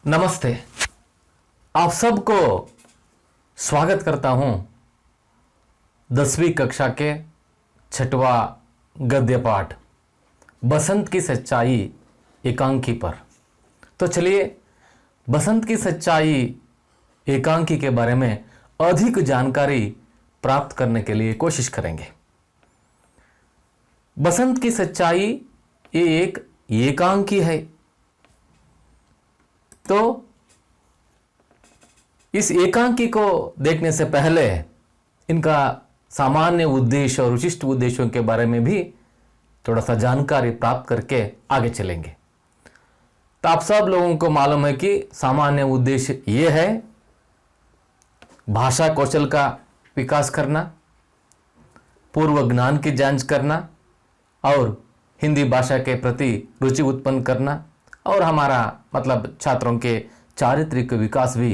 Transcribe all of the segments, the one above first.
नमस्ते। आप सबको स्वागत करता हूं 10वीं कक्षा के 6वां गद्य पाठ बसंत की सच्चाई एकांकी पर। तो चलिए बसंत की सच्चाई एकांकी के बारे में अधिक जानकारी प्राप्त करने के लिए कोशिश करेंगे। बसंत की सच्चाई ये एक एकांकी है। तो इस एकांकी को देखने से पहले इनका सामान्य उद्देश्य और विशिष्ट उद्देश्यों के बारे में भी थोड़ा सा जानकारी प्राप्त करके आगे चलेंगे। तो आप सब लोगों को मालूम है कि सामान्य उद्देश्य ये है भाषा कौशल का विकास करना, पूर्व ज्ञान की जांच करना और हिंदी भाषा के प्रति रुचि उत्पन्न करना और हमारा मतलब छात्रों के चारित्रिक विकास भी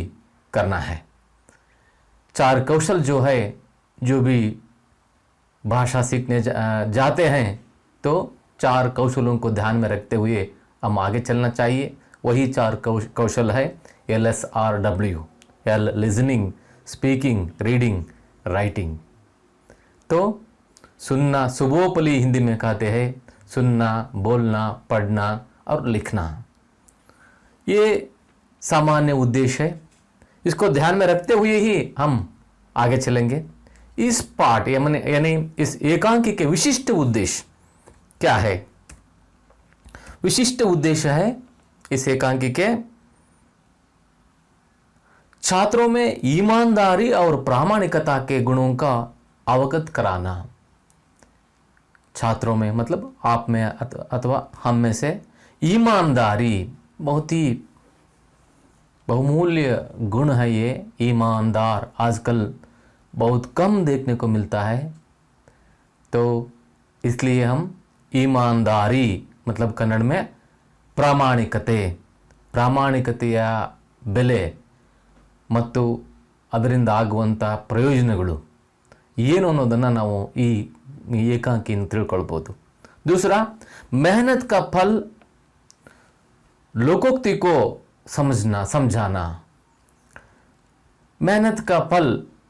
करना है। चार कौशल जो है, जो भी भाषा सीखने जाते हैं तो चार कौशलों को ध्यान में रखते हुए हम आगे चलना चाहिए। वही चार कौशल है LSRW, L listening, speaking, reading, writing. तो सुनना, सुबोपली हिंदी में कहते हैं, सुनना, बोलना, पढ़ना और लिखना, ये सामान्य उद्देश्य है। इसको ध्यान में रखते हुए ही हम आगे चलेंगे। इस पाठ यानी इस एकांकी के विशिष्ट उद्देश्य क्या है? विशिष्ट उद्देश्य है इस एकांकी के छात्रों में ईमानदारी और प्रामाणिकता के गुणों का अवगत कराना। छात्रों में मतलब आप में अथवा हम में से ईमानदारी बहुत ही बहुमूल्य गुण है। ये ईमानदार आजकल बहुत कम देखने को मिलता है, तो इसलिए हम ईमानदारी मतलब कन्नड़ में ಪ್ರಾಮಾಣಿಕತೆಯ ಬೆಲೆ ಮತ್ತು ಅದರಿಂದ ಆಗುವಂಥ ಪ್ರಯೋಜನಗಳು ಏನು ಅನ್ನೋದನ್ನು ನಾವು ಈ ಏಕಾಂಕಿಯಿಂದ ತಿಳ್ಕೊಳ್ಬೋದು। दूसरा, मेहनत का फल लोकोक्ति को समझाना। मेहनत का फल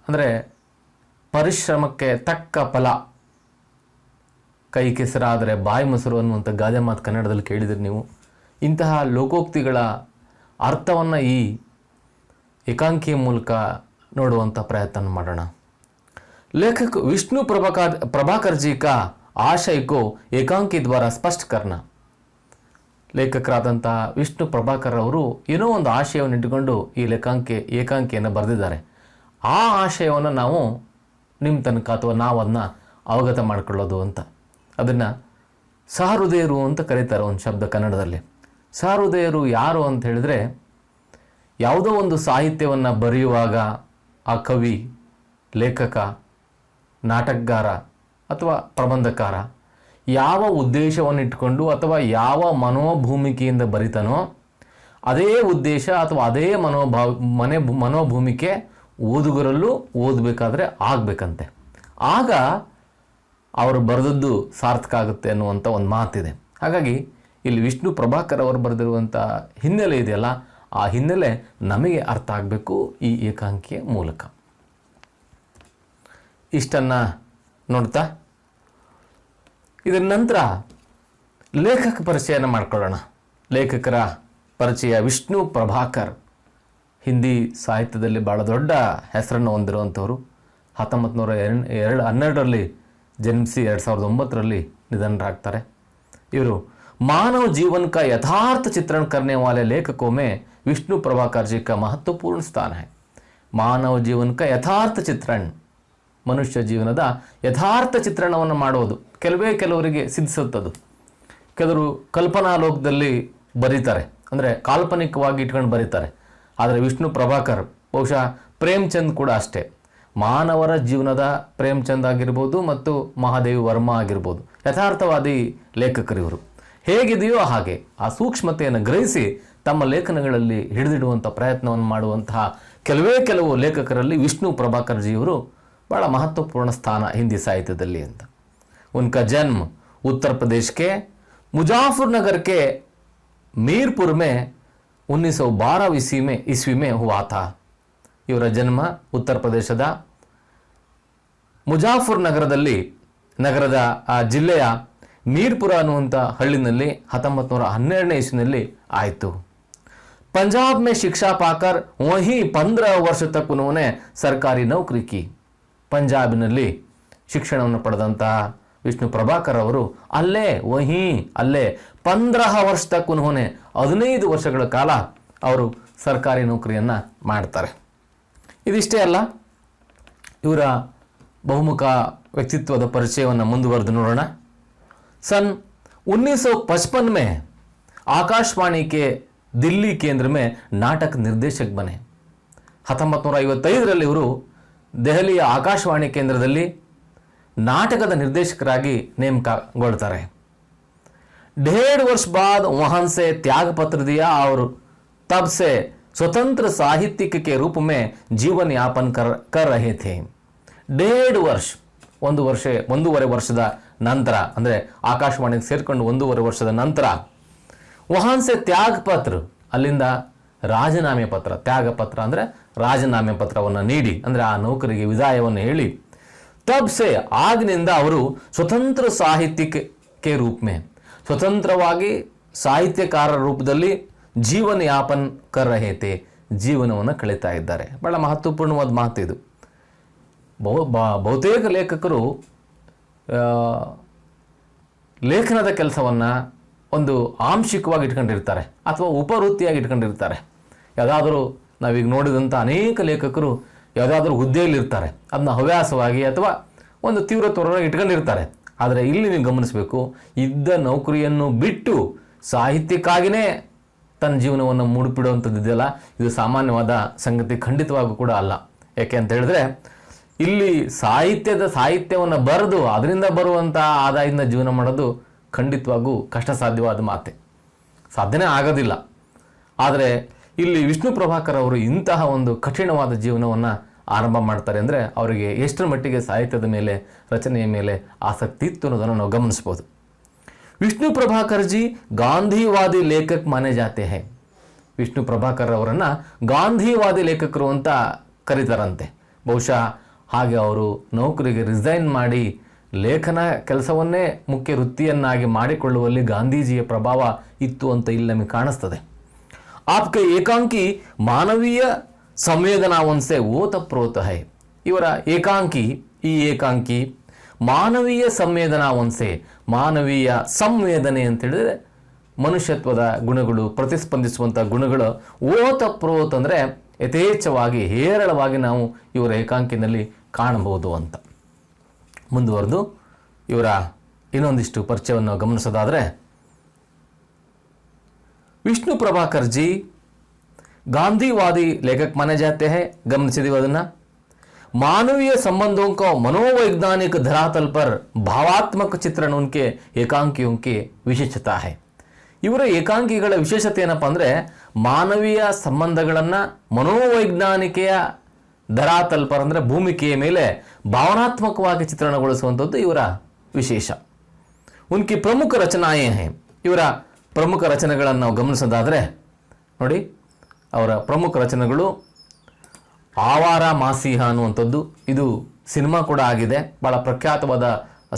ಅಂದರೆ ಪರಿಶ್ರಮಕ್ಕೆ ತಕ್ಕ ಫಲ, ಕೈ ಕೆಸರಾದರೆ ಬಾಯಿ ಮೊಸರು ಅನ್ನುವಂಥ ಗಾದೆ ಮಾತು ಕನ್ನಡದಲ್ಲಿ ಕೇಳಿದ್ರಿ ನೀವು। ಇಂತಹ ಲೋಕೋಕ್ತಿಗಳ ಅರ್ಥವನ್ನು ಈ ಏಕಾಂಕಿಯ ಮೂಲಕ ನೋಡುವಂಥ ಪ್ರಯತ್ನ ಮಾಡೋಣ। लेखक विष्णु प्रभाकर जी का आशय को एकांकी द्वारा स्पष्ट करना। ಲೇಖಕರಾದಂಥ ವಿಷ್ಣು ಪ್ರಭಾಕರ್ ಅವರು ಏನೋ ಒಂದು ಆಶಯವನ್ನು ಇಟ್ಟುಕೊಂಡು ಈ ಏಕಾಂಕಿಯನ್ನು ಬರೆದಿದ್ದಾರೆ। ಆ ಆಶಯವನ್ನು ನಾವು ನಿಮ್ಮ ತನಕ ಅಥವಾ ನಾವು ಅದನ್ನ ಅವಗತ ಮಾಡಿಕೊಳ್ಳೋದು ಅಂತ, ಅದನ್ನು ಸಹೃದಯರು ಅಂತ ಕರೀತಾರೆ ಒಂದು ಶಬ್ದ ಕನ್ನಡದಲ್ಲಿ। ಸಹೃದಯರು ಯಾರು ಅಂತ ಹೇಳಿದ್ರೆ, ಯಾವುದೋ ಒಂದು ಸಾಹಿತ್ಯವನ್ನು ಬರೆಯುವಾಗ ಆ ಕವಿ, ಲೇಖಕ, ನಾಟಕಗಾರ ಅಥವಾ ಪ್ರಬಂಧಕಾರ ಯಾವ ಉದ್ದೇಶವನ್ನು ಇಟ್ಕೊಂಡು ಅಥವಾ ಯಾವ ಮನೋಭೂಮಿಕೆಯಿಂದ ಬರಿತಾನೋ ಅದೇ ಉದ್ದೇಶ ಅಥವಾ ಅದೇ ಮನೋಭೂಮಿಕೆ ಓದುಗರಲ್ಲೂ ಓದಬೇಕಾದ್ರೆ ಆಗಬೇಕಂತೆ, ಆಗ ಅವರು ಬರೆದದ್ದು ಸಾರ್ಥಕ ಆಗುತ್ತೆ ಅನ್ನುವಂಥ ಒಂದು ಮಾತಿದೆ। ಹಾಗಾಗಿ ಇಲ್ಲಿ ವಿಷ್ಣು ಪ್ರಭಾಕರ್ ಅವರು ಬರೆದಿರುವಂಥ ಹಿನ್ನೆಲೆ ಇದೆಯಲ್ಲ, ಆ ಹಿನ್ನೆಲೆ ನಮಗೆ ಅರ್ಥ ಆಗಬೇಕು ಈ ಏಕಾಂಕಿಯ ಮೂಲಕ। ಇಷ್ಟನ್ನು ನೋಡ್ತಾ ಇದರ ನಂತರ ಲೇಖಕ ಪರಿಚಯನ ಮಾಡ್ಕೊಳ್ಳೋಣ। ಲೇಖಕರ ಪರಿಚಯ ವಿಷ್ಣು ಪ್ರಭಾಕರ್ ಹಿಂದಿ ಸಾಹಿತ್ಯದಲ್ಲಿ ಭಾಳ ದೊಡ್ಡ ಹೆಸರನ್ನು ಹೊಂದಿರುವಂಥವರು। 1912ರಲ್ಲಿ ಜನ್ಮಿಸಿ 2009ರಲ್ಲಿ ನಿಧನರಾಗ್ತಾರೆ। ಇವರು मानव जीवन का यथार्थ चित्रण करने वाले लेखकों में विष्णु प्रभाकर जी का महत्वपूर्ण स्थान है। मानव जीवन का यथार्थ चित्रण, ಮನುಷ್ಯ ಜೀವನದ ಯಥಾರ್ಥ ಚಿತ್ರಣವನ್ನು ಮಾಡುವುದು ಕೆಲವರಿಗೆ ಸಿದ್ಧಿಸುತ್ತದು। ಕೆಲವರು ಕಲ್ಪನಾ ಲೋಕದಲ್ಲಿ ಬರೀತಾರೆ, ಅಂದರೆ ಕಾಲ್ಪನಿಕವಾಗಿ ಇಟ್ಕೊಂಡು ಬರೀತಾರೆ। ಆದರೆ ವಿಷ್ಣು ಪ್ರಭಾಕರ್, ಬಹುಶಃ ಪ್ರೇಮ್ಚಂದ್ ಕೂಡ ಅಷ್ಟೇ, ಮಾನವರ ಜೀವನದ ಪ್ರೇಮ್ಚಂದ್ ಆಗಿರ್ಬೋದು ಮತ್ತು ಮಹಾದೇವಿ ವರ್ಮಾ ಆಗಿರ್ಬೋದು, ಯಥಾರ್ಥವಾದಿ ಲೇಖಕರು ಇವರು। ಹೇಗಿದೆಯೋ ಹಾಗೆ ಆ ಸೂಕ್ಷ್ಮತೆಯನ್ನು ಗ್ರಹಿಸಿ ತಮ್ಮ ಲೇಖನಗಳಲ್ಲಿ ಹಿಡಿದಿಡುವಂಥ ಪ್ರಯತ್ನವನ್ನು ಮಾಡುವಂತಹ ಕೆಲವು ಲೇಖಕರಲ್ಲಿ ವಿಷ್ಣು ಪ್ರಭಾಕರ್ ಜಿಯವರು बड़ा महत्वपूर्ण स्थान हिंदी साहित्यದಲ್ಲಿ ಅಂತ। उनका जन्म उत्तर प्रदेश के मुजफ्फरनगर के मीरपुर में 1912 ईस्वी में हुआ था. ಇವರ ಜನ್ಮ ಉತ್ತರ ಪ್ರದೇಶದ ಮುಜಾಫರ್ ನಗರದ ಆ ಜಿಲ್ಲೆಯ ಮೀರ್ಪುರ ಅನ್ನುವಂಥ ಹಳ್ಳಿನಲ್ಲಿ 1912ನೇ ಇಸ್ವಿನಲ್ಲಿ ಆಯಿತು. पंजाब में शिक्षा पाकर वहीं 15 वर्ष तक उन्होंने सरकारी नौकरी की. ಪಂಜಾಬಿನಲ್ಲಿ ಶಿಕ್ಷಣವನ್ನು ಪಡೆದಂತಹ ವಿಷ್ಣು ಪ್ರಭಾಕರ್ ಅವರು ಅಲ್ಲೇ 15 ವರ್ಷ ತಕ್ ಉನ್ಹೋನೆ 15 ವರ್ಷಗಳ ಕಾಲ ಅವರು ಸರ್ಕಾರಿ ನೌಕರಿಯನ್ನು ಮಾಡ್ತಾರೆ. ಇದಿಷ್ಟೇ ಅಲ್ಲ, ಇವರ ಬಹುಮುಖ ವ್ಯಕ್ತಿತ್ವದ ಪರಿಚಯವನ್ನು ಮುಂದುವರೆದು ನೋಡೋಣ. सन 1955 में आकाशवाणी के दिल्ली केंद्र में नाटक निर्देशक बने. 1955ರಲ್ಲಿ ಇವರು ದೆಹಲಿಯ ಆಕಾಶವಾಣಿ ಕೇಂದ್ರದಲ್ಲಿ ನಾಟಕದ ನಿರ್ದೇಶಕರಾಗಿ ನೇಮಕಗೊಳ್ತಾರೆ. 1.5 वर्ष बाद वहां से त्याग पत्र दिया और तब से स्वतंत्र साहित्यिक के रूप में जीवन यापन कर रहे थे. 1.5 ವರ್ಷ, 1.5 ವರ್ಷದ ನಂತರ, ಅಂದರೆ ಆಕಾಶವಾಣಿಗೆ ಸೇರ್ಕೊಂಡು 1.5 ವರ್ಷದ ನಂತರ ವಹಾನ್ ಸೆ ತ್ಯಾಗ ಪತ್ರ, ಅಲ್ಲಿಂದ ರಾಜೀನಾಮೆ ಪತ್ರ, ತ್ಯಾಗ ಪತ್ರ ಅಂದರೆ ರಾಜೀನಾಮೆ ಪತ್ರವನ್ನು ನೀಡಿ, ಅಂದರೆ ಆ ನೌಕರಿಗೆ ವಿದಾಯವನ್ನು ಹೇಳಿ, ತಬ್ ಸೆ ಆಗಿನಿಂದ ಅವರು ಸ್ವತಂತ್ರ ಸಾಹಿತ್ಯಕ್ಕೆ ರೂಪಮೆ, ಸ್ವತಂತ್ರವಾಗಿ ಸಾಹಿತ್ಯಕಾರರ ರೂಪದಲ್ಲಿ ಜೀವನ ಯಾಪನ್ ಕರ್ ರಹೆ ಥೆ, ಜೀವನವನ್ನು ಕಳೀತಾ ಇದ್ದಾರೆ. ಬಹಳ ಮಹತ್ವಪೂರ್ಣವಾದ ಮಾತು ಇದು. ಬಹುತೇಕ ಲೇಖಕರು ಲೇಖನದ ಕೆಲಸವನ್ನು ಒಂದು ಆಂಶಿಕವಾಗಿ ಇಟ್ಕೊಂಡಿರ್ತಾರೆ ಅಥವಾ ಉಪವೃತ್ತಿಯಾಗಿ ಇಟ್ಕೊಂಡಿರ್ತಾರೆ. ಯಾವುದಾದ್ರೂ ನಾವೀಗ ನೋಡಿದಂಥ ಅನೇಕ ಲೇಖಕರು ಯಾವುದಾದ್ರೂ ಹುದ್ದೆಯಲ್ಲಿರ್ತಾರೆ, ಅದನ್ನ ಹವ್ಯಾಸವಾಗಿ ಅಥವಾ ಒಂದು ತೀವ್ರತ್ವವಾಗಿ ಇಟ್ಕೊಂಡಿರ್ತಾರೆ. ಆದರೆ ಇಲ್ಲಿ ನೀವು ಗಮನಿಸಬೇಕು, ಇದ್ದ ನೌಕರಿಯನ್ನು ಬಿಟ್ಟು ಸಾಹಿತ್ಯಕ್ಕಾಗಿಯೇ ತನ್ನ ಜೀವನವನ್ನು ಮುಡುಪಿಡುವಂಥದ್ದಿದೆಯಲ್ಲ, ಇದು ಸಾಮಾನ್ಯವಾದ ಸಂಗತಿ ಖಂಡಿತವಾಗೂ ಕೂಡ ಅಲ್ಲ. ಯಾಕೆ ಅಂತ ಹೇಳಿದ್ರೆ, ಇಲ್ಲಿ ಸಾಹಿತ್ಯವನ್ನು ಬರೆದು ಅದರಿಂದ ಬರುವಂಥ ಆದಾಯದಿಂದ ಜೀವನ ಮಾಡೋದು ಖಂಡಿತವಾಗೂ ಕಷ್ಟ ಸಾಧ್ಯವಾದ ಮಾತೆ, ಸಾಧ್ಯನೇ ಆಗೋದಿಲ್ಲ. ಆದರೆ ಇಲ್ಲಿ ವಿಷ್ಣು ಪ್ರಭಾಕರ್ ಅವರು ಇಂತಹ ಒಂದು ಕಠಿಣವಾದ ಜೀವನವನ್ನು ಆರಂಭ ಮಾಡ್ತಾರೆ ಅಂದರೆ ಅವರಿಗೆ ಎಷ್ಟರ ಮಟ್ಟಿಗೆ ಸಾಹಿತ್ಯದ ಮೇಲೆ, ರಚನೆಯ ಮೇಲೆ ಆಸಕ್ತಿ ಇತ್ತು ಅನ್ನೋದನ್ನು ನಾವು ಗಮನಿಸ್ಬೋದು. ವಿಷ್ಣು ಪ್ರಭಾಕರ್ ಜಿ ಗಾಂಧಿವಾದಿ ಲೇಖಕ್ ಮಾನೆ ಜಾತೆ ಹೈ. ವಿಷ್ಣು ಪ್ರಭಾಕರ್ ಅವರನ್ನು ಗಾಂಧಿವಾದಿ ಲೇಖಕರು ಅಂತ ಕರೀತಾರಂತೆ. ಬಹುಶಃ ಹಾಗೆ ಅವರು ನೌಕರಿಗೆ ರಿಸೈನ್ ಮಾಡಿ ಲೇಖನ ಕೆಲಸವನ್ನೇ ಮುಖ್ಯ ವೃತ್ತಿಯನ್ನಾಗಿ ಮಾಡಿಕೊಳ್ಳುವಲ್ಲಿ ಗಾಂಧೀಜಿಯ ಪ್ರಭಾವ ಇತ್ತು ಅಂತ ಇಲ್ಲಿ ನಮಗೆ ಕಾಣಿಸ್ತದೆ. ಆಪ್ಕೆ ಏಕಾಂಕಿ ಮಾನವೀಯ ಸಂವೇದನಾವಂಸೆ ಓತಪ್ರೋತ ಹೈ. ಇವರ ಏಕಾಂಕಿ ಮಾನವೀಯ ಸಂವೇದನಾವಂಸೆ, ಮಾನವೀಯ ಸಂವೇದನೆ ಅಂತೇಳಿದ್ರೆ ಮನುಷ್ಯತ್ವದ ಗುಣಗಳು, ಪ್ರತಿಸ್ಪಂದಿಸುವಂಥ ಗುಣಗಳು. ಓತಪ್ರೋತ್ ಅಂದರೆ ಯಥೇಚ್ಛವಾಗಿ, ಹೇರಳವಾಗಿ ನಾವು ಇವರ ಏಕಾಂಕಿನಲ್ಲಿ ಕಾಣಬಹುದು ಅಂತ. ಮುಂದುವರೆದು ಇವರ ಇನ್ನೊಂದಿಷ್ಟು ಪರಿಚಯವನ್ನು ಗಮನಿಸೋದಾದರೆ, ವಿಷ್ಣು ಪ್ರಭಾಕರ್ ಜಿ ಗಾಂಧಿವಾದಿ ಲೇಖक माने जाते हैं. ಗಮನಿಸಿದೀವಿ ಅದನ್ನು. मानवीय संबंधों को मनोवैज्ञानिक धरातल पर भावात्मक चित्रण उनके एकांकियों की विशेषता है. ಇವರ ಏಕಾಂಕಿಗಳ ವಿಶೇಷತೆ ಏನಪ್ಪ ಅಂದರೆ, ಮಾನವೀಯ ಸಂಬಂಧಗಳನ್ನು ಮನೋವೈಜ್ಞಾನಿಕೆಯ ಧರಾತಲ್ಪರ್ ಅಂದರೆ ಭೂಮಿಕೆಯ ಮೇಲೆ ಭಾವನಾತ್ಮಕವಾಗಿ ಚಿತ್ರಣಗೊಳಿಸುವಂಥದ್ದು ಇವರ ವಿಶೇಷ. ಉನ್ಕಿ ಪ್ರಮುಖ ರಚನಾಯೇ ಹೇ. ಇವರ ಪ್ರಮುಖ ರಚನೆಗಳನ್ನು ನಾವು ಗಮನಿಸೋದಾದರೆ ನೋಡಿ, ಅವರ ಪ್ರಮುಖ ರಚನೆಗಳು ಆವಾರ ಮಾಸಿಹ ಅನ್ನುವಂಥದ್ದು, ಇದು ಸಿನಿಮಾ ಕೂಡ ಆಗಿದೆ, ಭಾಳ ಪ್ರಖ್ಯಾತವಾದ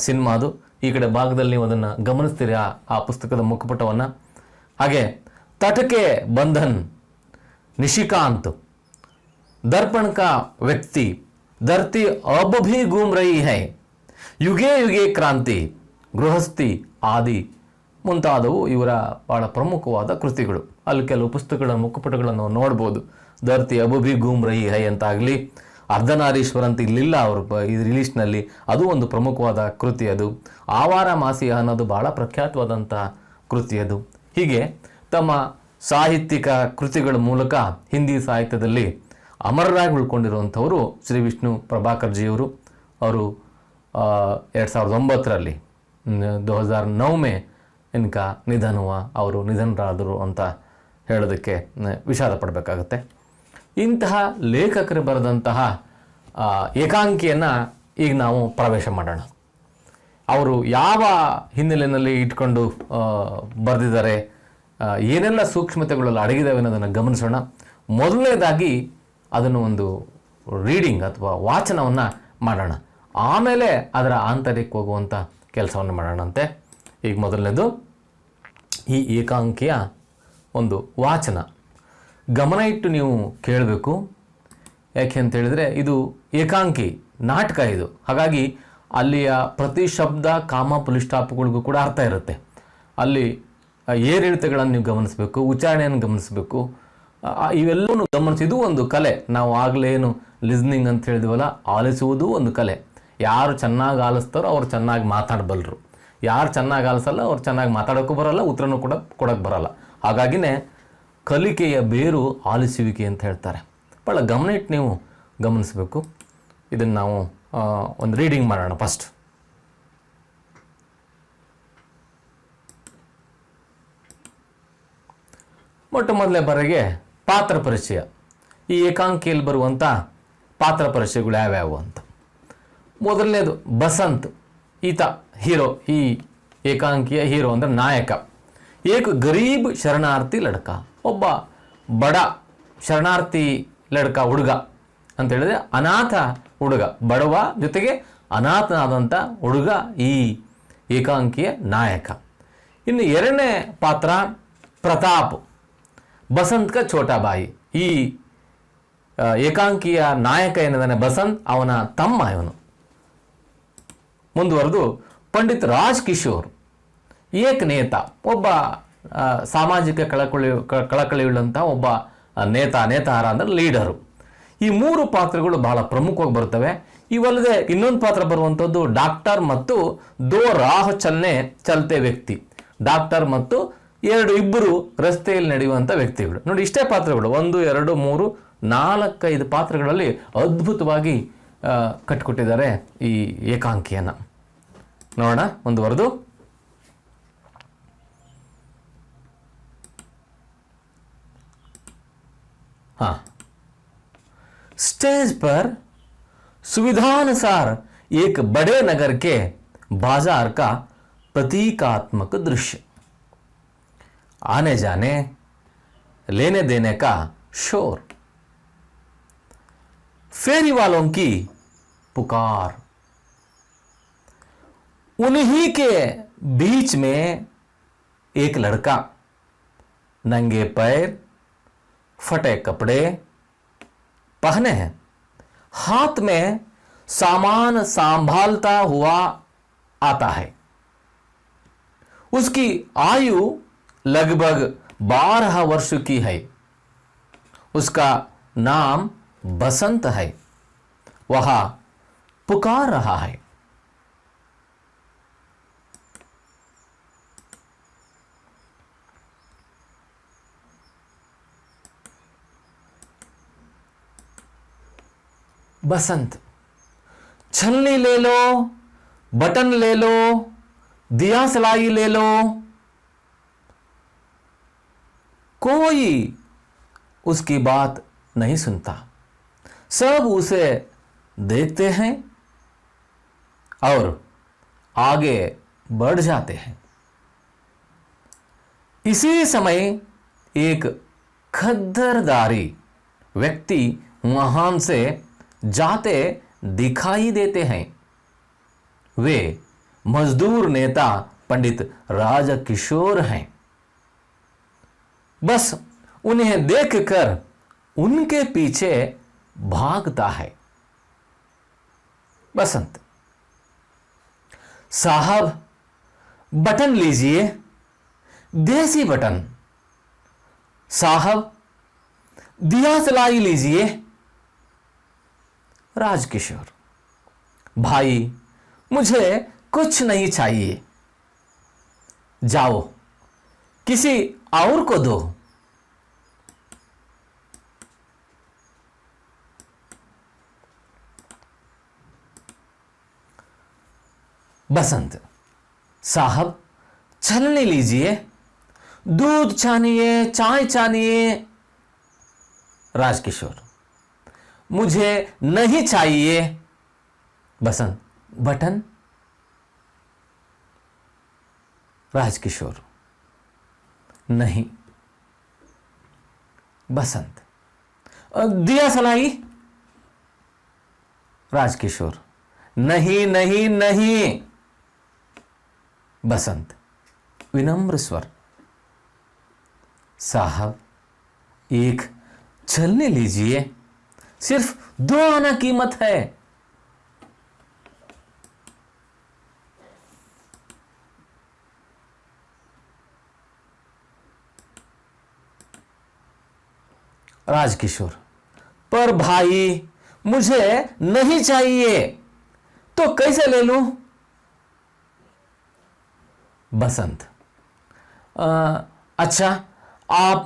ಸಿನಿಮಾ ಅದು. ಈ ಕಡೆ ಭಾಗದಲ್ಲಿ ನೀವು ಅದನ್ನು ಗಮನಿಸ್ತೀರಿ, ಆ ಪುಸ್ತಕದ ಮುಖಪುಟವನ್ನು. ಹಾಗೆ ತಟಕೆ ಬಂಧನ್, ನಿಶಿಕಾಂತ್, दर्पण का व्यक्ति, धरती अब भी घूम रही है, युगे युगे क्रांति, ಗೃಹಸ್ಥಿ ಆದಿ ಮುಂತಾದವು ಇವರ ಬಹಳ ಪ್ರಮುಖವಾದ ಕೃತಿಗಳು. ಅಲ್ಲಿ ಕೆಲವು ಪುಸ್ತಕಗಳ ಮುಖಪುಟಗಳನ್ನು ನೋಡ್ಬೋದು. ಧರತಿ ಅಬು ಭಿ ಘೂಮ್ ರಹಿ ಹೈ ಅಂತಾಗಲಿ, ಅರ್ಧನಾರೀಶ್ವರ ಅಂತ ಇಲ್ಲಿಲ್ಲ ಅವರು ಈ ರಿಲೀಸ್ನಲ್ಲಿ, ಅದು ಒಂದು ಪ್ರಮುಖವಾದ ಕೃತಿ. ಅದು ಆವಾರ ಮಾಸಿಯ ಅನ್ನೋದು ಬಹಳ ಪ್ರಖ್ಯಾತವಾದಂಥ ಕೃತಿ ಅದು. ಹೀಗೆ ತಮ್ಮ ಸಾಹಿತ್ಯಿಕ ಕೃತಿಗಳ ಮೂಲಕ ಹಿಂದಿ ಸಾಹಿತ್ಯದಲ್ಲಿ ಅಮರರಾಗಿ ಉಳ್ಕೊಂಡಿರುವಂಥವರು ಶ್ರೀ ವಿಷ್ಣು ಪ್ರಭಾಕರ್ ಜಿಯವರು. ಅವರು 2009ರಲ್ಲಿ 2009 में इनका निधन हुआ, ಅವರು ನಿಧನರಾದರು ಅಂತ ಹೇಳೋದಕ್ಕೆ ವಿಷಾದ ಪಡಬೇಕಾಗತ್ತೆ. ಇಂತಹ ಲೇಖಕರು ಬರೆದಂತಹ ಏಕಾಂಕಿಯನ್ನು ಈಗ ನಾವು ಪ್ರವೇಶ ಮಾಡೋಣ. ಅವರು ಯಾವ ಹಿನ್ನೆಲೆಯಲ್ಲಿ ಇಟ್ಕೊಂಡು ಬರೆದಿದ್ದಾರೆ, ಏನೆಲ್ಲ ಸೂಕ್ಷ್ಮತೆಗಳೆಲ್ಲ ಅಡಗಿದಾವೆ ಅನ್ನೋದನ್ನು ಗಮನಿಸೋಣ. ಮೊದಲನೇದಾಗಿ ಅದನ್ನು ಒಂದು ರೀಡಿಂಗ್ ಅಥವಾ ವಾಚನವನ್ನು ಮಾಡೋಣ, ಆಮೇಲೆ ಅದರ ಆಂತರ್ಯಕ್ಕೆ ಹೋಗುವಂಥ ಕೆಲಸವನ್ನು ಮಾಡೋಣಂತೆ. ಈಗ ಮೊದಲನೇದು ಈ ಏಕಾಂಕಿಯ ಒಂದು ವಾಚನ. ಗಮನ ಇಟ್ಟು ನೀವು ಕೇಳಬೇಕು. ಯಾಕೆ ಅಂತ ಹೇಳಿದರೆ ಇದು ಏಕಾಂಕಿ ನಾಟಕ ಇದು, ಹಾಗಾಗಿ ಅಲ್ಲಿಯ ಪ್ರತಿ ಶಬ್ದ ಕಾಮ ಪುಲಿಸ್ಟಾಪ್ಗಳಿಗೂ ಕೂಡ ಅರ್ಥ ಇರುತ್ತೆ. ಅಲ್ಲಿ ಏರಿಳಿತಗಳನ್ನು ನೀವು ಗಮನಿಸಬೇಕು, ಉಚ್ಚಾರಣೆಯನ್ನು ಗಮನಿಸಬೇಕು, ಇವೆಲ್ಲವೂ ಗಮನಿಸಿ. ಇದು ಒಂದು ಕಲೆ. ನಾವು ಆಗಲೇನು ಲಿಸ್ನಿಂಗ್ ಅಂತ ಹೇಳಿದ್ವಲ್ಲ, ಆಲಿಸುವುದು ಒಂದು ಕಲೆ. ಯಾರು ಚೆನ್ನಾಗಿ ಆಲಿಸ್ತಾರೋ ಅವ್ರು ಚೆನ್ನಾಗಿ ಮಾತಾಡಬಲ್ಲರು, ಯಾರು ಚೆನ್ನಾಗಿ ಆಲಿಸಲ್ಲ ಅವ್ರು ಚೆನ್ನಾಗಿ ಮಾತಾಡೋಕ್ಕೂ ಬರೋಲ್ಲ, ಉತ್ತರನೂ ಕೂಡ ಕೊಡೋಕ್ಕೆ ಬರೋಲ್ಲ. ಹಾಗಾಗಿನೇ ಕಲಿಕೆಯ ಬೇರು ಆಲಿಸುವಿಕೆ ಅಂತ ಹೇಳ್ತಾರೆ. ಭಾಳ ಗಮನ ಇಟ್ಟು ನೀವು ಗಮನಿಸಬೇಕು. ಇದನ್ನು ನಾವು ಒಂದು ರೀಡಿಂಗ್ ಮಾಡೋಣ ಫಸ್ಟ್. ಮೊಟ್ಟ ಮೊದಲನೇ ಬಾರಿಗೆ ಪಾತ್ರ ಪರಿಚಯ. ಈ ಏಕಾಂಕಿಯಲ್ಲಿ ಬರುವಂಥ ಪಾತ್ರ ಪರಿಚಯಗಳು ಯಾವ್ಯಾವು ಅಂತ. ಮೊದಲನೇದು ಬಸಂತ್. ಈತ ಹೀರೋ, ಈ ಏಕಾಂಕಿಯ ಹೀರೋ ಅಂದರೆ ನಾಯಕ. ಏಕ ಗರೀಬ್ ಶರಣಾರ್ಥಿ ಲಡ್ಕ, ಒಬ್ಬ ಬಡ ಶರಣಾರ್ಥಿ ಲಡ್ಕ, ಹುಡುಗ ಅಂತ ಹೇಳಿದ್ರೆ ಅನಾಥ ಹುಡುಗ, ಬಡವ ಜೊತೆಗೆ ಅನಾಥನಾದಂಥ ಹುಡುಗ ಈ ಏಕಾಂಕಿಯ ನಾಯಕ. ಇನ್ನು ಎರಡನೇ ಪಾತ್ರ ಪ್ರತಾಪ್, ಬಸಂತ್ ಕ ಛೋಟಾ ಬಾಯಿ. ಈ ಏಕಾಂಕಿಯ ನಾಯಕ ಏನಿದ್ದಾನೆ ಬಸಂತ್, ಅವನ ತಮ್ಮ ಇವನು. ಮುಂದುವರೆದು ಪಂಡಿತ್ ರಾಜ್ ಕಿಶೋರ್, ಏಕ ನೇತ, ಒಬ್ಬ ಸಾಮಾಜಿಕ ಕಳಕಳಿಯುಳ್ಳಂಥ ಒಬ್ಬ ನೇತಾರ ಅಂದರೆ ಲೀಡರು. ಈ ಮೂರು ಪಾತ್ರಗಳು ಬಹಳ ಪ್ರಮುಖವಾಗಿ ಬರ್ತವೆ. ಇವಲ್ಲದೆ ಇನ್ನೊಂದು ಪಾತ್ರ ಬರುವಂಥದ್ದು ಡಾಕ್ಟರ್ ಮತ್ತು ದೋ ರಾಹ್ ಚಲತೆ ವ್ಯಕ್ತಿ. ಡಾಕ್ಟರ್ ಮತ್ತು ಇಬ್ಬರು ರಸ್ತೆಯಲ್ಲಿ ನಡೆಯುವಂಥ ವ್ಯಕ್ತಿಗಳು. ನೋಡಿ, ಇಷ್ಟೇ ಪಾತ್ರಗಳು 1, 2, 3, 4, 5 ಪಾತ್ರಗಳಲ್ಲಿ ಅದ್ಭುತವಾಗಿ ಕಟ್ಟಿಕೊಟ್ಟಿದ್ದಾರೆ ಈ ಏಕಾಂಕಿಯನ್ನು. ನೋಡೋಣ ಮುಂದುವರೆದು. हाँ, स्टेज पर सुविधानुसार एक बड़े नगर के बाजार का प्रतीकात्मक दृश्य, आने जाने लेने देने का शोर, फेरी वालों की पुकार, उन्हीं के बीच में एक लड़का, नंगे पैर, फटे कपड़े पहने हैं, हाथ में सामान संभालता हुआ आता है. उसकी आयु लगभग 12 वर्ष की है. उसका नाम बसंत है. वह पुकार रहा है. बसंत, छलनी ले लो, बटन ले लो, दिया सलाई ले लो. कोई उसकी बात नहीं सुनता. सब उसे देखते हैं और आगे बढ़ जाते हैं. इसी समय एक खद्दरदारी व्यक्ति वहां से जाते दिखाई देते हैं. वे मजदूर नेता पंडित राजकिशोर हैं. बस उन्हें देखकर उनके पीछे भागता है. बसंत, साहब बटन लीजिए, देसी बटन. साहब दिया सलाई लीजिए. राजकिशोर, भाई मुझे कुछ नहीं चाहिए, जाओ किसी और को दो. बसंत, साहब छलनी लीजिए, दूध छानिए, चाय छानिए. राजकिशोर, मुझे नहीं चाहिए. बसंत, बटन. राजकिशोर, नहीं। बसंत, दिया सलाई। राजकिशोर, नहीं नहीं नहीं। बसंत विनम्र स्वर, साहब एक छलनी लीजिए, सिर्फ 2 आना कीमत है। राजकिशोर, पर भाई मुझे नहीं चाहिए, तो कैसे ले लूं? बसंत, अच्छा आप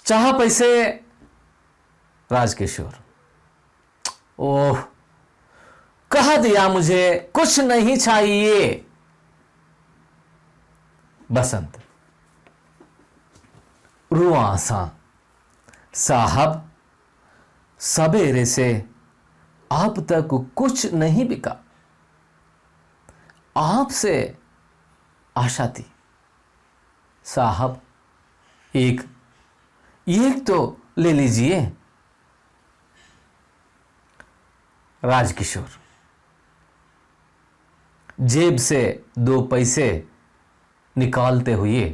चाह पैसे। राजकिशोर, ओह, कह दिया मुझे कुछ नहीं चाहिए। बसंत रुआसा, साहब सवेरे से आप तक कुछ नहीं बिका, आपसे आशा थी। साहब एक तो ले लीजिए। राजकिशोर जेब से 2 पैसे निकालते हुए,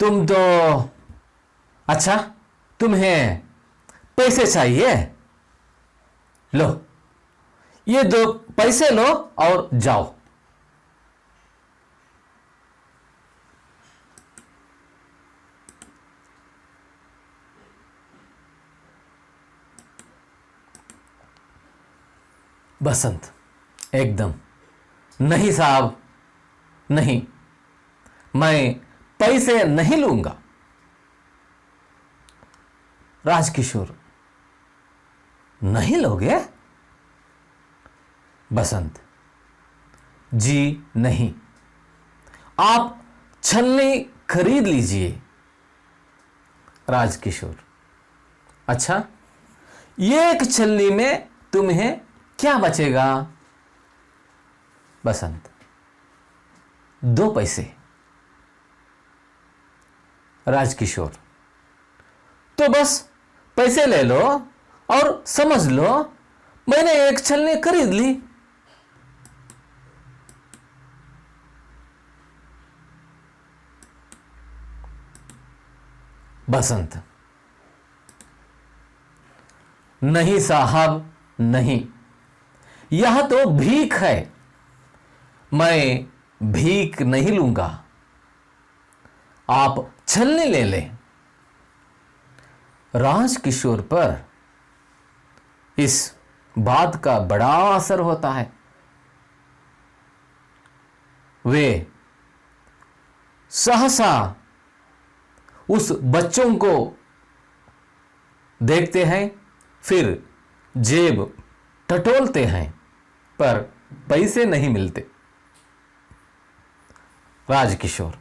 तुम तो, अच्छा तुम्हें पैसे चाहिए, लो ये 2 पैसे लो और जाओ। बसंत एकदम, नहीं साहब नहीं, मैं पैसे नहीं लूंगा। राजकिशोर, नहीं लोगे? बसंत, जी नहीं, आप छलनी खरीद लीजिए। राजकिशोर, अच्छा एक छलनी में तुम्हें क्या बचेगा? बसंत, 2 पैसे। राजकिशोर, तो बस पैसे ले लो और समझ लो मैंने एक छलनी खरीद ली। बसंत, नहीं साहब नहीं, यह तो भीख है, मैं भीख नहीं लूंगा, आप छलनी ले लें। राजकिशोर पर इस बात का बड़ा असर होता है। वे सहसा उस बच्चों को देखते हैं, फिर जेब टटोलते हैं, पर पैसे नहीं मिलते। राजकिशोर,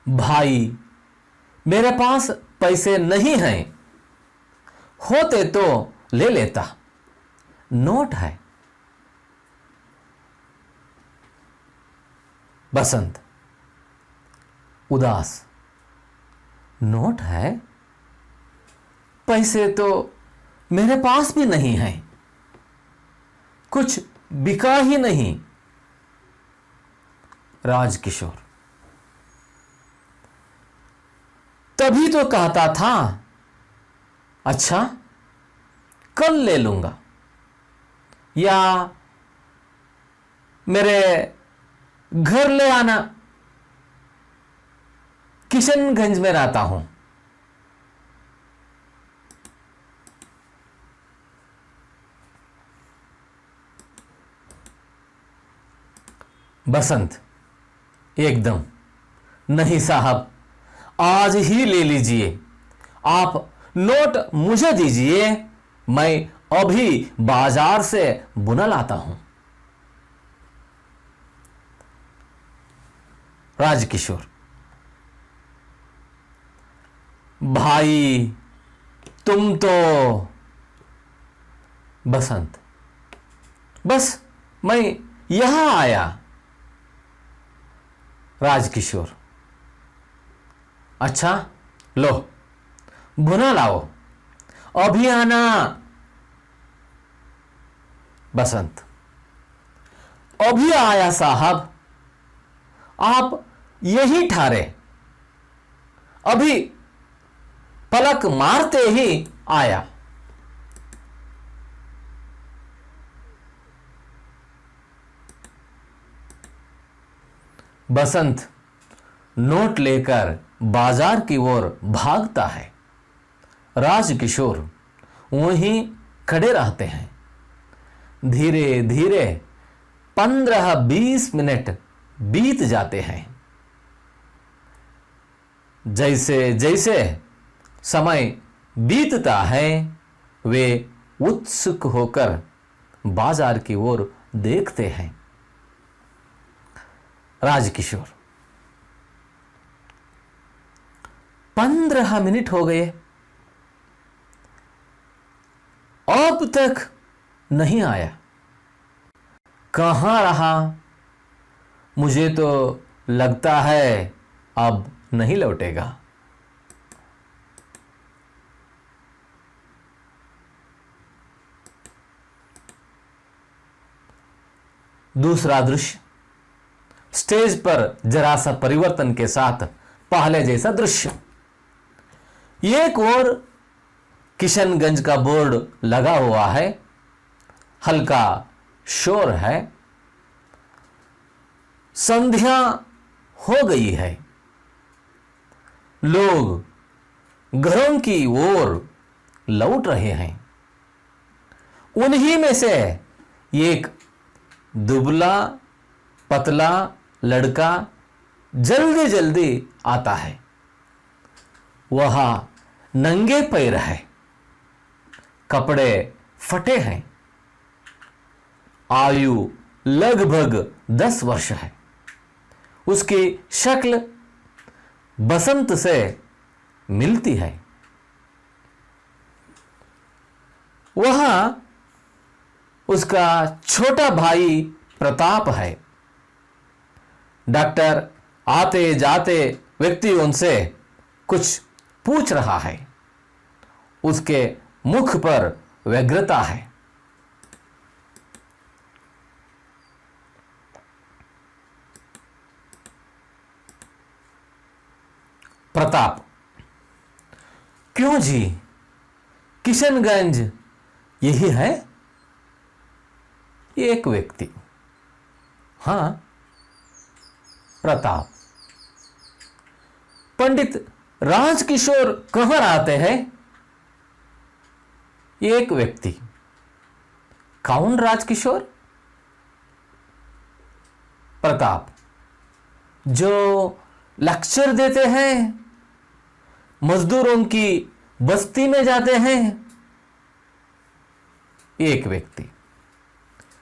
भाई मेरे पास पैसे नहीं हैं, होते तो ले लेता, नोट है। बसंत उदास, नोट है? पैसे तो मेरे पास भी नहीं है, कुछ बिका ही नहीं। राजकिशोर, तभी तो कहता था, अच्छा कल ले लूंगा, या मेरे घर ले आना, किशनगंज में रहता हूं। बसंत एकदम, नहीं साहब आज ही ले लीजिए, आप नोट मुझे दीजिए, मैं अभी बाजार से बुना लाता हूं। राजकिशोर, भाई तुम तो। बसंत, बस मैं यहां आया, राजकिशोर, अच्छा लो भुना लाओ, अभी आना। बसंत, अभी आया साहब, आप यही ठहरे, अभी पलक मारते ही आया। बसंत नोट लेकर बाजार की ओर भागता है। राजकिशोर वहीं खड़े रहते हैं। धीरे धीरे 15-20 मिनट बीत जाते हैं। जैसे जैसे समय बीतता है वे उत्सुक होकर बाजार की ओर देखते हैं। राजकिशोर, 15 मिनट हो गए, अब तक नहीं आया, कहां रहा? मुझे तो लगता है अब नहीं लौटेगा। दूसरा दृश्य, स्टेज पर जरा सा परिवर्तन के साथ पहले जैसा दृश्य। एक और किशनगंज का बोर्ड लगा हुआ है, हल्का शोर है, संध्या हो गई है, लोग घरों की ओर लौट रहे हैं। उन्हीं में से एक दुबला पतला लड़का जल्दी जल्दी आता है। वह नंगे पैर है, कपड़े फटे हैं, आयु लगभग 10 वर्ष है। उसकी शक्ल बसंत से मिलती है। वह उसका छोटा भाई प्रताप है। डॉक्टर आते जाते व्यक्तियों से कुछ पूछ रहा है। उसके मुख पर व्यग्रता है। प्रताप, क्यों जी, किशनगंज यही है? एक व्यक्ति, हां प्रताप, पंडित राजकिशोर कहां रहते हैं? एक व्यक्ति, कौन राजकिशोर? प्रताप, जो लेक्चर देते हैं, मजदूरों की बस्ती में जाते हैं। एक व्यक्ति,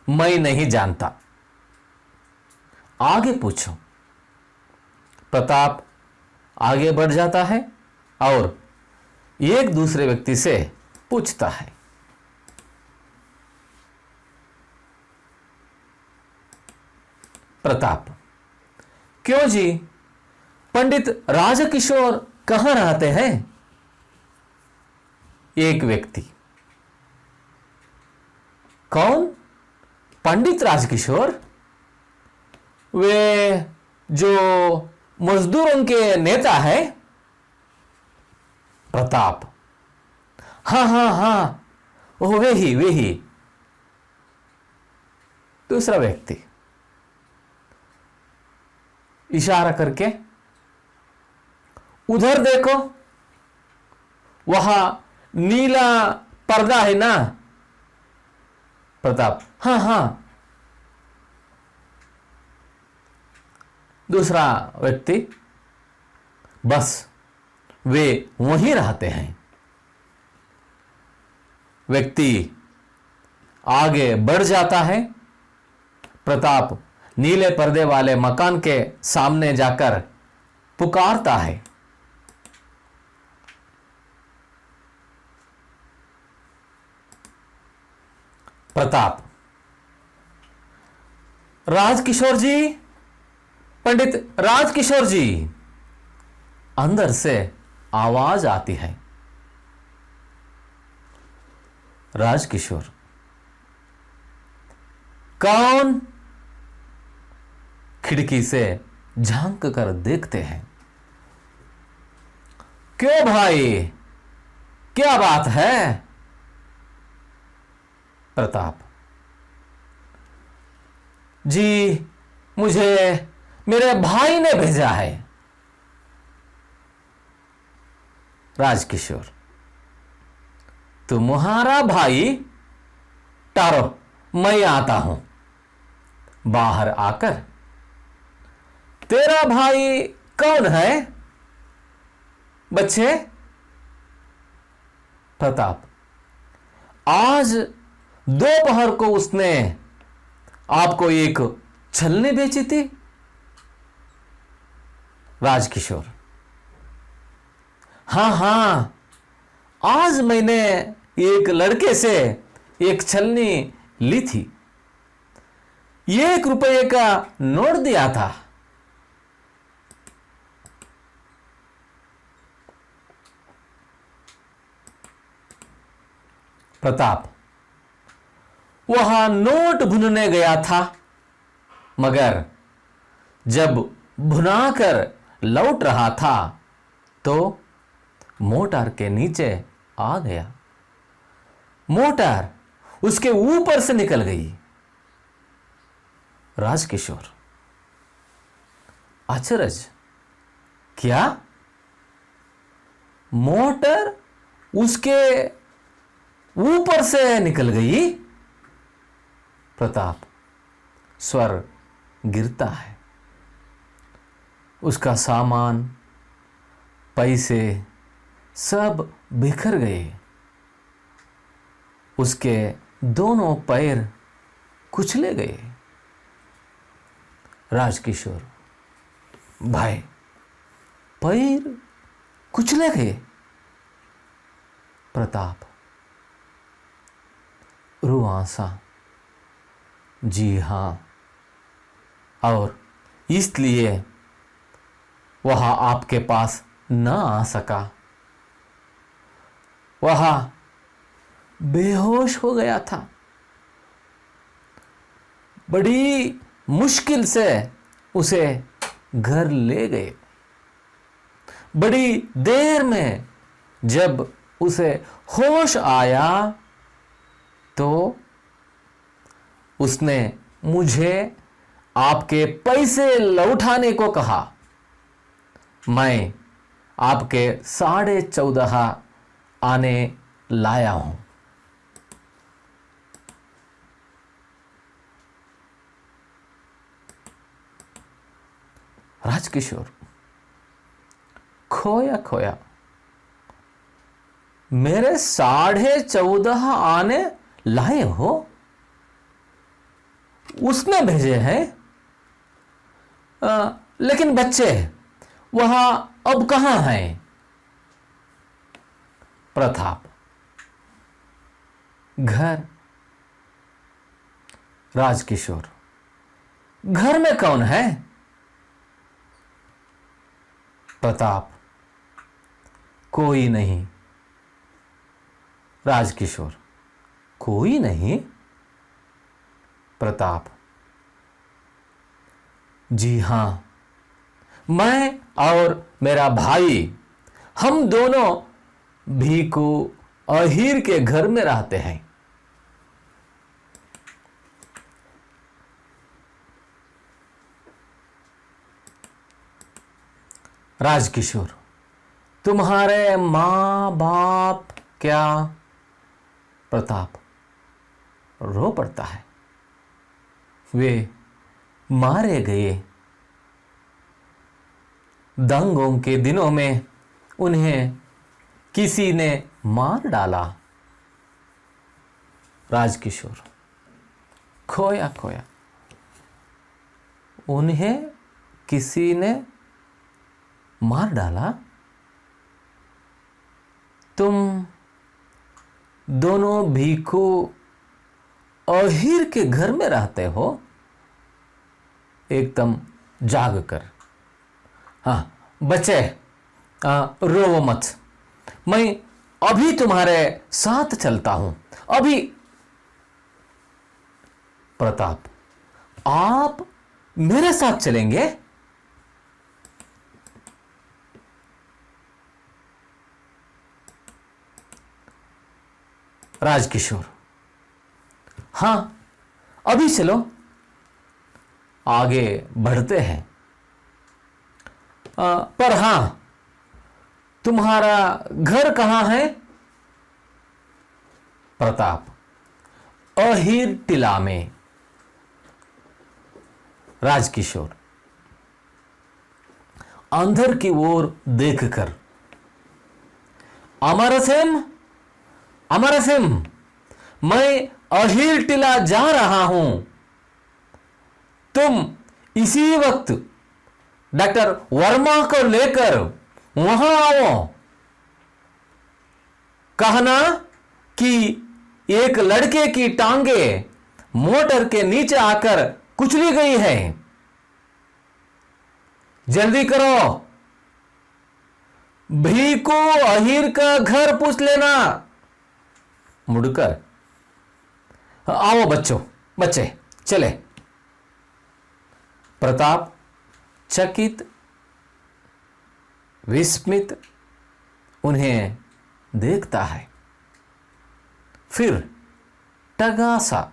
मैं नहीं जानता, आगे पूछो। प्रताप आगे बढ़ जाता है और एक दूसरे व्यक्ति से पूछता है। प्रताप, क्यों जी, पंडित राजकिशोर कहां रहते हैं? एक व्यक्ति, कौन? पंडित राजकिशोर, वे जो मजदूरों के नेता है। प्रताप, हाँ हाँ हाँ, वो वे ही। दूसरा व्यक्ति इशारा करके, उधर देखो, वहां नीला पर्दा है ना? प्रताप, हाँ हाँ। दूसरा व्यक्ति, बस वे वहीं रहते हैं। व्यक्ति आगे बढ़ जाता है। प्रताप नीले पर्दे वाले मकान के सामने जाकर पुकारता है। प्रताप, राजकिशोर जी, पंडित राजकिशोर जी, अंदर से आवाज आती है। राजकिशोर, कौन? खिड़की से झांक कर देखते हैं। क्यों भाई, क्या बात है? प्रताप जी, मुझे मेरे भाई ने भेजा है। राजकिशोर, तुम्हारा भाई? टारो, मैं आता हूं। बाहर आकर, तेरा भाई कौन है बच्चे? प्रताप, आज दोपहर को उसने आपको एक छलनी बेची थी। राजकिशोर, हां हां, आज मैंने एक लड़के से एक छलनी ली थी, 1 रुपये का नोट दिया था। प्रताप, वह नोट भुनने गया था, मगर जब भुनाकर लौट रहा था तो मोटर के नीचे आ गया। मोटर उसके ऊपर से निकल गई। राजकिशोर, अचरज, क्या? मोटर उसके ऊपर से निकल गई? प्रताप, स्वर गिरता है। उसका सामान, पैसे सब बिखर गए। उसके दोनों पैर कुचले गए। राजकिशोर, भाई, पैर कुचले गए? प्रताप, रुआंसा, जी हां, और इसलिए वह आपके पास न आ सका। वह बेहोश हो गया था। बड़ी मुश्किल से उसे घर ले गए। बड़ी देर में जब उसे होश आया तो उसने मुझे आपके पैसे लौटाने को कहा। मैं आपके 14.5 आने लाया हूं। राजकिशोर, खोया खोया, मेरे 14.5 आने लाए हो? उसने भेजे हैं। लेकिन बच्चे वह अब कहां हैं? प्रताप, घर। राजकिशोर, घर में कौन है? प्रताप, कोई नहीं। राजकिशोर, कोई नहीं? प्रताप, जी हां, मैं और मेरा भाई, हम दोनों भीखू अहीर के घर में रहते हैं। राजकिशोर, तुम्हारे मां बाप क्या? प्रताप रो पड़ता है। वे मारे गए। दंगों के दिनों में उन्हें किसी ने मार डाला। राजकिशोर, खोया खोया, उन्हें किसी ने मार डाला? तुम दोनों भीखू अहीर के घर में रहते हो? एकदम जाग कर। हाँ बच्चे, रो मत, मैं अभी तुम्हारे साथ चलता हूं, अभी। प्रताप, आप मेरे साथ चलेंगे? राजकिशोर, हां अभी चलो, आगे बढ़ते हैं। पर हां, तुम्हारा घर कहां है? प्रताप, अहीर टिला में। राजकिशोर, अंदर की ओर देखकर, अमरसिंह, अमरसिंह, मैं अहीर टिला जा रहा हूं, तुम इसी वक्त डॉक्टर वर्मा को लेकर वहां आओ। कहना कि एक लड़के की टांगे मोटर के नीचे आकर कुचली गई है, जल्दी करो। भीको अहीर का घर पूछ लेना। मुड़कर, आओ बच्चों, बच्चे चले। प्रताप चकित, विस्मित उन्हें देखता है, फिर टगासा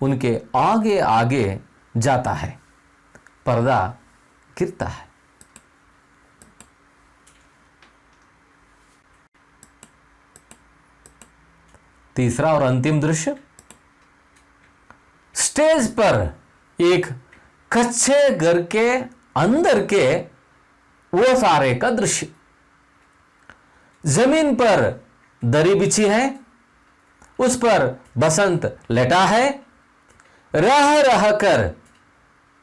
उनके आगे आगे जाता है। पर्दा गिरता है। तीसरा और अंतिम दृश्य, स्टेज पर एक कच्चे घर के अंदर के वो सारे का दृश्य। जमीन पर दरी बिछी है, उस पर बसंत लेटा है, रह रह कर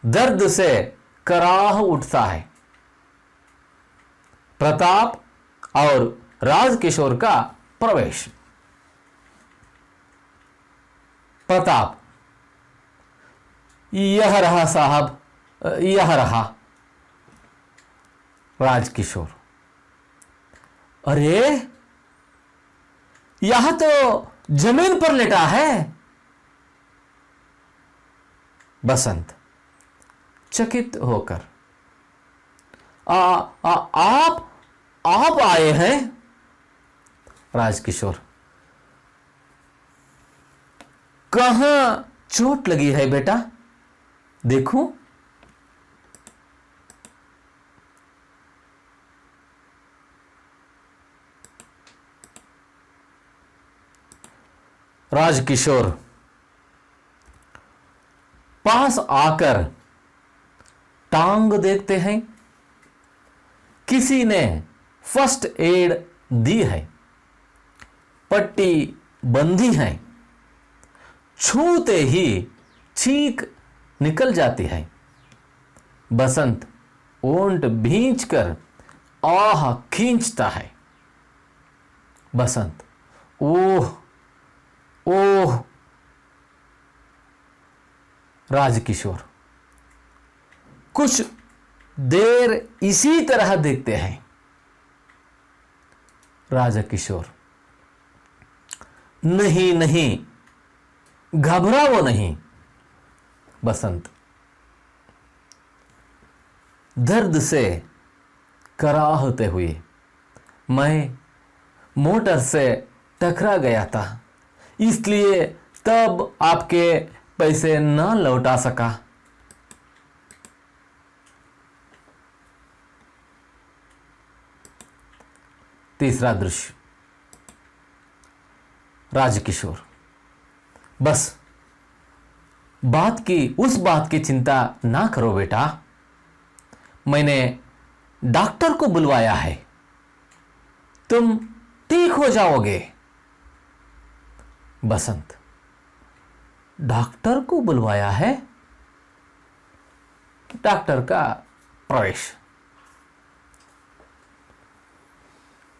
दर्द से कराह उठता है। प्रताप और राजकिशोर का प्रवेश। प्रताप, यह रहा साहब, यह रहा। राजकिशोर, अरे यह तो जमीन पर लेटा है। बसंत चकित होकर, आप आए हैं? राजकिशोर, कहां चोट लगी है बेटा, देखूं? राजकिशोर पास आकर टांग देखते हैं, किसी ने फर्स्ट एड दी है, पट्टी बंधी है, छूते ही चीख निकल जाती है। बसंत ओंठ भींचकर आह खींचता है। बसंत, ओह ओह। राजकिशोर, कुछ देर इसी तरह देखते हैं। राजकिशोर, नहीं नहीं, घबराओ नहीं। बसंत, दर्द से कराहते हुए, मैं मोटर से टकरा गया था, इसलिए तब आपके पैसे न लौटा सका। तीसरा दृश्य, राजकिशोर, बस उस बात की चिंता ना करो बेटा, मैंने डॉक्टर को बुलवाया है, तुम ठीक हो जाओगे। बसंत, डॉक्टर को बुलवाया है? डॉक्टर का प्रवेश।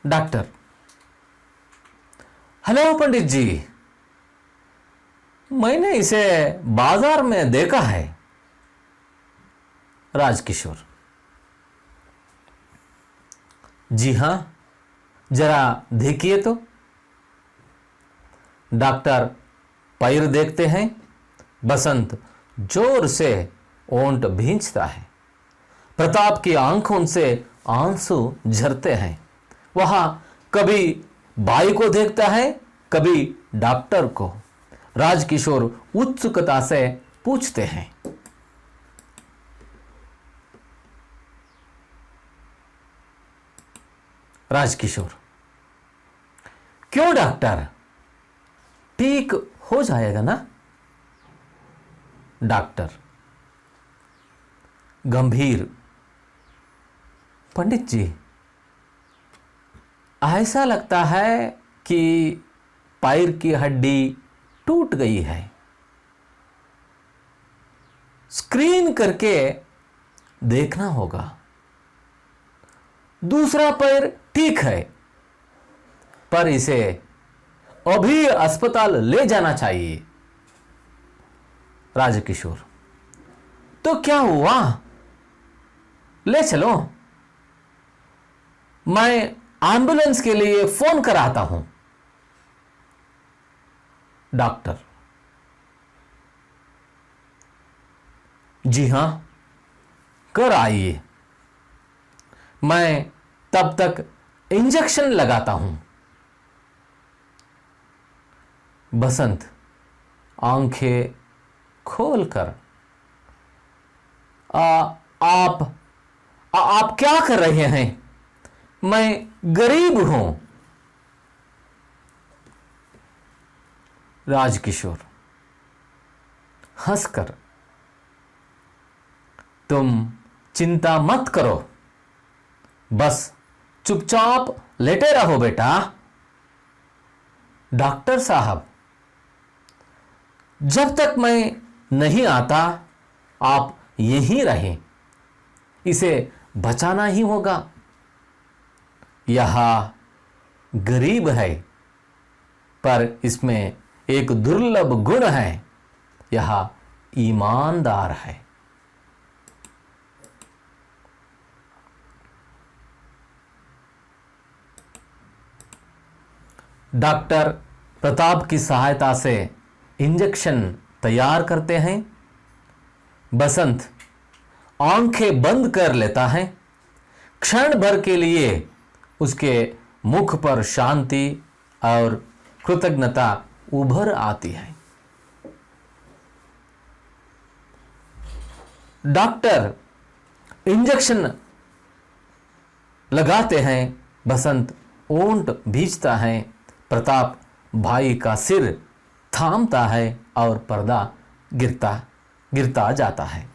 डॉक्टर, हेलो पंडित जी, मैंने इसे बाजार में देखा है, राजकिशोर। जी हाँ, जरा देखिए तो। डॉक्टर पैर देखते हैं। बसंत जोर से ओंठ भींचता है। प्रताप की आंखों से आंसू झरते हैं। वह कभी बाई को देखता है, कभी डॉक्टर को। राजकिशोर उत्सुकता से पूछते हैं, राजकिशोर, क्यों डॉक्टर, ठीक हो जाएगा ना? डॉक्टर गंभीर, पंडित जी, ऐसा लगता है कि पैर की हड्डी टूट गई है। स्क्रीन करके देखना होगा। दूसरा पैर ठीक है, पर इसे अभी अस्पताल ले जाना चाहिए। राजकिशोर, तो क्या हुआ? ले चलो, मैं एम्बुलेंस के लिए फोन कराता हूं। डॉक्टर, जी हां, कर आइए, मैं तब तक इंजेक्शन लगाता हूं। बसंत आंखें खोलकर, आप क्या कर रहे हैं? मैं गरीब हूं। राजकिशोर हंसकर, तुम चिंता मत करो, बस चुपचाप लेटे रहो बेटा। डॉक्टर साहब, जब तक मैं नहीं आता आप यहीं रहें, इसे बचाना ही होगा। यह गरीब है, पर इसमें एक दुर्लभ गुण है, यह ईमानदार है। डॉक्टर प्रताप की सहायता से इंजेक्शन तैयार करते हैं। बसंत आंखें बंद कर लेता है। क्षण भर के लिए उसके मुख पर शांति और कृतज्ञता उभर आती है। डॉक्टर इंजेक्शन लगाते हैं। बसंत ओंठ भींचता है। प्रताप भाई का सिर थामता है और पर्दा गिरता जाता है।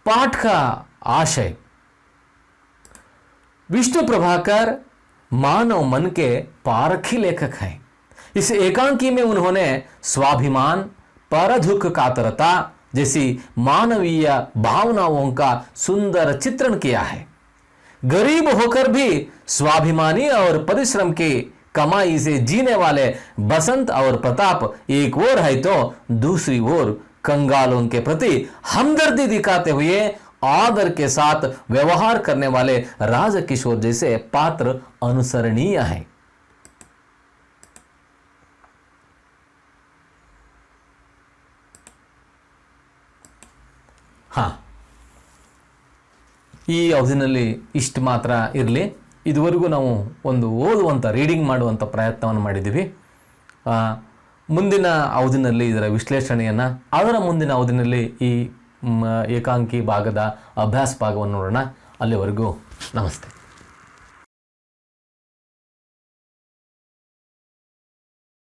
पाठ का आशय, विष्णु प्रभाकर मानव मन के पारखी लेखक हैं। इस एकांकी में उन्होंने स्वाभिमान, परदुख कातरता जैसी मानवीय भावनाओं का सुंदर चित्रण किया है। गरीब होकर भी स्वाभिमानी और परिश्रम की कमाई से जीने वाले बसंत और प्रताप एक ओर है, तो दूसरी ओर कंगालों के प्रति हमदर्दी दिखाते हुए आदर के साथ व्यवहार करने वाले राजकिशोर जैसे पात्र अनुसरणीय हैं। हाँ, ಈ ಅವಧಿನಲ್ಲಿ ಇಷ್ಟು ಮಾತ್ರ ಇರಲಿ. ಇದುವರೆಗೂ ನಾವು ಒಂದು ಓದುವಂಥ ರೀಡಿಂಗ್ ಮಾಡುವಂಥ ಪ್ರಯತ್ನವನ್ನು ಮಾಡಿದ್ದೀವಿ. ಮುಂದಿನ ಅವಧಿನಲ್ಲಿ ಇದರ ವಿಶ್ಲೇಷಣೆಯನ್ನು, ಅದರ ಮುಂದಿನ ಅವಧಿನಲ್ಲಿ ಈ ಏಕಾಂಕಿ ಭಾಗದ ಅಭ್ಯಾಸ ಭಾಗವನ್ನು ನೋಡೋಣ. ಅಲ್ಲಿವರೆಗೂ ನಮಸ್ತೆ.